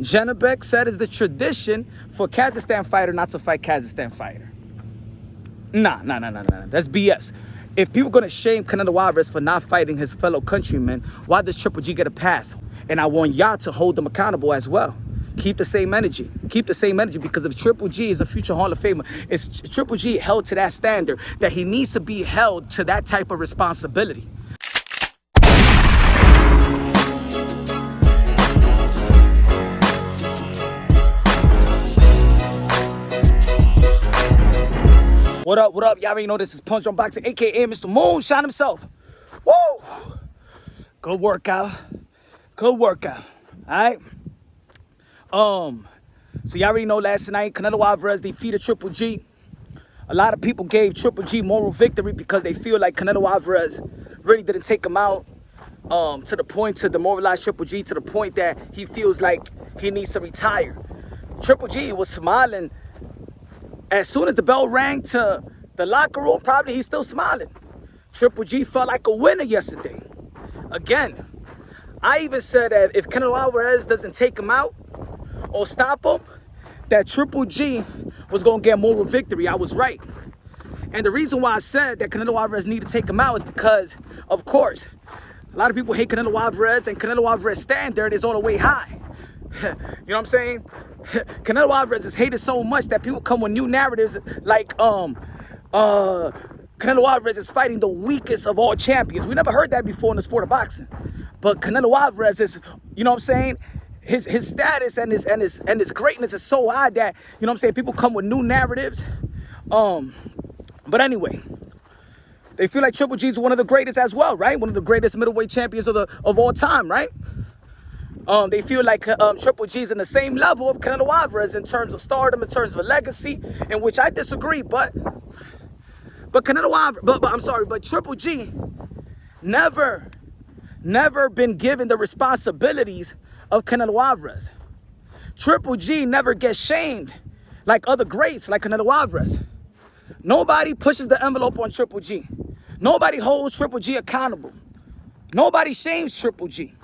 Janibek said it's the tradition for Kazakhstan fighter not to fight Kazakhstan fighter. Nah. That's BS. If people are going to shame Canelo Alvarez for not fighting his fellow countrymen, why does Triple G get a pass? And I want y'all to hold them accountable as well. Keep the same energy. Keep the same energy, because if Triple G is a future Hall of Famer, it's Triple G held to that standard that he needs to be held to that type of responsibility. What up? Y'all already know this is Punch Unboxing, aka Mr. Moonshine himself. Woo! Good workout. Alright? So y'all already know last night, Canelo Alvarez defeated Triple G. A lot of people gave Triple G moral victory because they feel like Canelo Alvarez really didn't take him out to the point to demoralize Triple G, to the point that he feels like he needs to retire. Triple G was smiling. As soon as the bell rang to the locker room, probably he's still smiling. Triple G felt like a winner yesterday. Again, I even said that if Canelo Alvarez doesn't take him out or stop him, that Triple G was going to get moral victory. I was right. And the reason why I said that Canelo Alvarez needed to take him out is because, of course, a lot of people hate Canelo Alvarez, and Canelo Alvarez's standard is all the way high. You know what I'm saying? Canelo Alvarez is hated so much that people come with new narratives like Canelo Alvarez is fighting the weakest of all champions. We never heard that before in the sport of boxing. But Canelo Alvarez is, you know what I'm saying? His status and his greatness is so high that, you know what I'm saying, people come with new narratives. But anyway, they feel like Triple G is one of the greatest as well, right? One of the greatest middleweight champions of all time, right? They feel like Triple G is in the same level of Canelo Alvarez in terms of stardom, in terms of a legacy, in which I disagree. But Canelo Alvarez, but Triple G never been given the responsibilities of Canelo Alvarez. Triple G never gets shamed like other greats like Canelo Alvarez. Nobody pushes the envelope on Triple G. Nobody holds Triple G accountable. Nobody shames Triple G.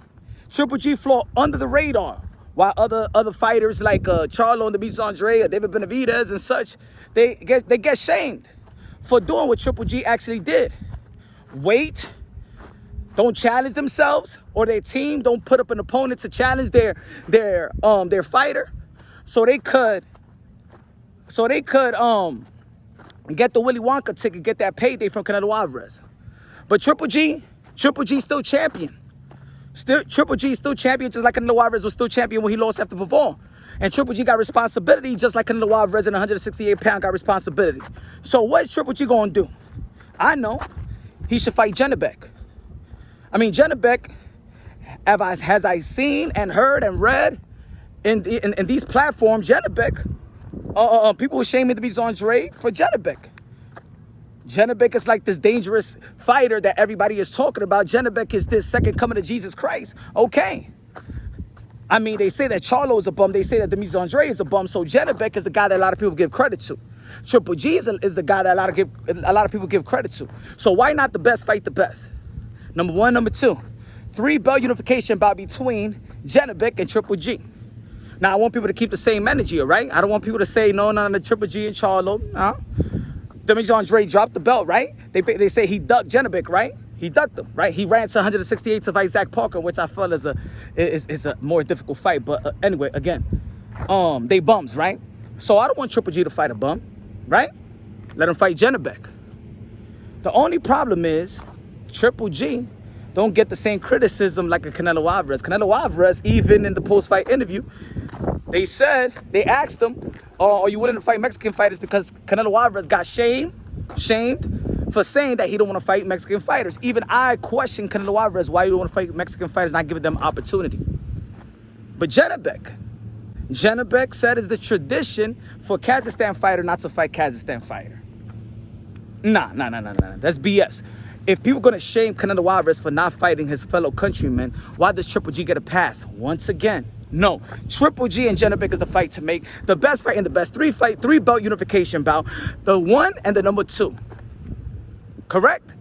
Triple G flew under the radar, while other fighters like Charlo and Demetrius Andre or David Benavidez and such, they get shamed for doing what Triple G actually did. Wait, don't challenge themselves, or their team don't put up an opponent to challenge their fighter, so they could get the Willy Wonka ticket, get that payday from Canelo Alvarez. But Triple G still champion. Triple G is still champion, just like Canelo Alvarez was still champion when he lost after Pavon. And Triple G got responsibility, just like Canelo Alvarez in 168-pound got responsibility. So what's Triple G going to do? I know. He should fight Janibek. I mean, Janibek, as I seen and heard and read in these platforms, Janibek, people were shaming Demetrius Andre for Janibek. Janibek is like this dangerous fighter that everybody is talking about. Janibek is this second coming of Jesus Christ. Okay. I mean, they say that Charlo is a bum. They say that Demetrius Andre is a bum. So Janibek is the guy that a lot of people give credit to. Triple G is the guy that a lot of people give credit to. So why not the best fight the best? Number one. Number two, 3-belt unification bout between Janibek and Triple G. Now, I want people to keep the same energy, all right? I don't want people to say, no, Triple G and Charlo. No. Demetrius Andre dropped the belt, right? They say he ducked Janibek, right? He ducked him, right? He ran to 168 to fight Zach Parker, which I felt is a more difficult fight. But anyway, again, they bums, right? So I don't want Triple G to fight a bum, right? Let him fight Janibek. The only problem is Triple G don't get the same criticism like a Canelo Alvarez. Canelo Alvarez, even in the post-fight interview, they asked him, are you willing to fight Mexican fighters? Because Canelo Alvarez got shamed for saying that he don't want to fight Mexican fighters. Even I question Canelo Alvarez why you don't want to fight Mexican fighters, not giving them opportunity. But Janibek said it's the tradition for Kazakhstan fighter not to fight Kazakhstan fighter. Nah. That's BS. If people are going to shame Canelo Alvarez for not fighting his fellow countrymen, why does Triple G get a pass? Once again, no. Triple G and Janibek is the fight to make. The best fight in the best 3-belt unification bout. The 1 and the number 2. Correct?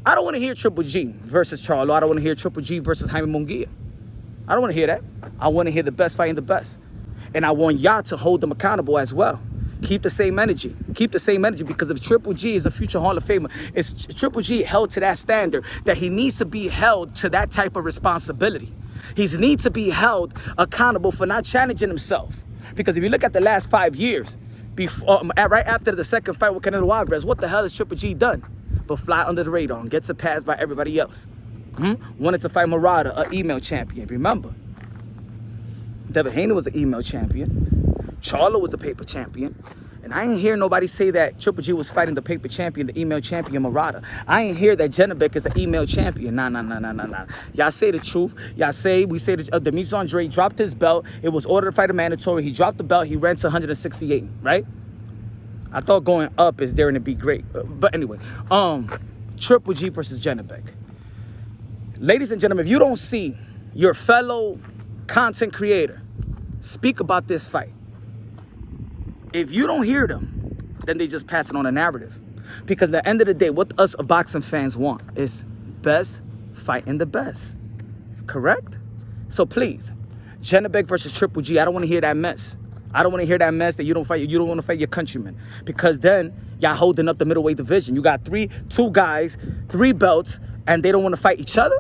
I don't want to hear Triple G versus Charlo. I don't want to hear Triple G versus Jaime Munguia. I don't want to hear that. I want to hear the best fighting the best. And I want y'all to hold them accountable as well. Keep the same energy. Keep the same energy, because if Triple G is a future Hall of Famer, it's Triple G held to that standard that he needs to be held to that type of responsibility. He needs to be held accountable for not challenging himself. Because if you look at the last 5 years, right after the second fight with Canelo Alvarez, what the hell has Triple G done? But fly under the radar and gets a pass by everybody else. Wanted to fight Murata, an email champion. Remember, Devin Haney was an email champion. Charlo was a paper champion. And I ain't hear nobody say that Triple G was fighting the paper champion, the email champion, Murata. I ain't hear that Janibek is the email champion. Nah. Y'all say the truth. Y'all say, we say that Demetrius Andre dropped his belt. It was ordered to fight a mandatory. He dropped the belt. He ran to 168, right? I thought going up is there and it'd be great. But anyway, Triple G versus Janibek. Ladies and gentlemen, if you don't see your fellow content creator speak about this fight, if you don't hear them, then they just pass it on a narrative. Because at the end of the day, what us boxing fans want is best fighting the best. Correct? So please, Janibek versus Triple G, I don't want to hear that mess. I don't want to hear that mess that you don't want to fight your countrymen. Because then y'all holding up the middleweight division. You got two guys, 3 belts, and they don't want to fight each other?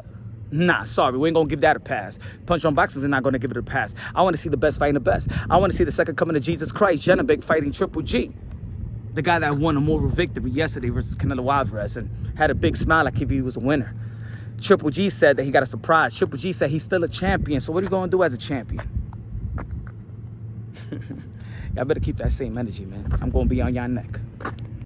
Nah, sorry, we ain't gonna give that a pass. Punch on Boxers is not gonna give it a pass. I want to see the best fighting the best. I want to see the second coming of Jesus Christ, Janibek fighting Triple G, the guy that won a moral victory yesterday versus Canelo Alvarez and had a big smile like if he was a winner. Triple G said that he got a surprise. Triple G said he's still a champion. So what are you gonna do as a champion? Y'all better keep that same energy, man. I'm gonna be on y'all neck.